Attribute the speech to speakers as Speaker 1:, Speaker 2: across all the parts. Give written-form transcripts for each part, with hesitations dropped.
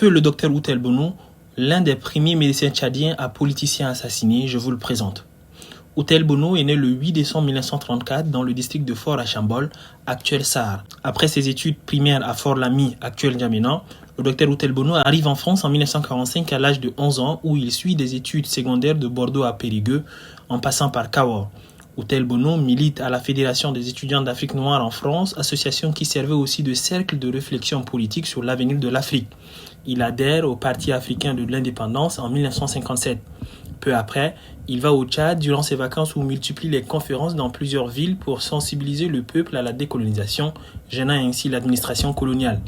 Speaker 1: que le docteur Outel Bono, l'un des premiers médecins tchadiens à politiciens assassinés, je vous le présente. Outel Bono est né le 8 décembre 1934 dans le district de Fort à Chambol, actuel Sahara. Après ses études primaires à Fort Lamy, actuel N'Djamena, le docteur Outel Bono arrive en France en 1945 à l'âge de 11 ans où il suit des études secondaires de Bordeaux à Périgueux en passant par Cahors. Outel Bono milite à la Fédération des étudiants d'Afrique noire en France, association qui servait aussi de cercle de réflexion politique sur l'avenir de l'Afrique. Il adhère au Parti africain de l'indépendance en 1957. Peu après, il va au Tchad durant ses vacances où multiplie les conférences dans plusieurs villes pour sensibiliser le peuple à la décolonisation, gênant ainsi l'administration coloniale.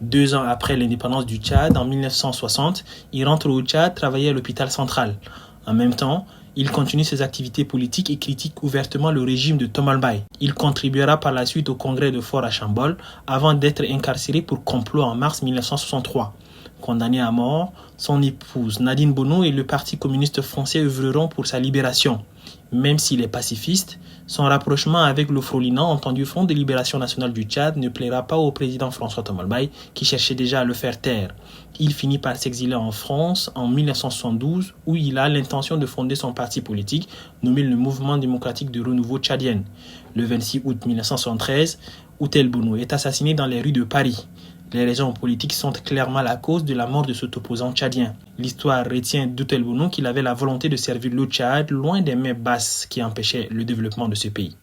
Speaker 1: 2 ans après l'indépendance du Tchad, en 1960, il rentre au Tchad travailler à l'hôpital central. En même temps, il continue ses activités politiques et critique ouvertement le régime de Thomas Mbaye. Il contribuera par la suite au congrès de Fort à Chambol avant d'être incarcéré pour complot en mars 1963. Condamné à mort, son épouse Nadine Bono et le Parti communiste français œuvreront pour sa libération. Même s'il est pacifiste, son rapprochement avec le Frolina, entendu Front de libération nationale du Tchad, ne plaira pas au président François Thomas Mbaye qui cherchait déjà à le faire taire. Il finit par s'exiler en France en 1972 où il a l'intention de fonder son parti politique nommé le Mouvement démocratique de renouveau tchadien. Le 26 août 1973, Outel Bono est assassiné dans les rues de Paris. Les raisons politiques sont clairement la cause de la mort de cet opposant tchadien. L'histoire retient d'Outel Bono qu'il avait la volonté de servir le Tchad loin des mains basses qui empêchaient le développement de ce pays.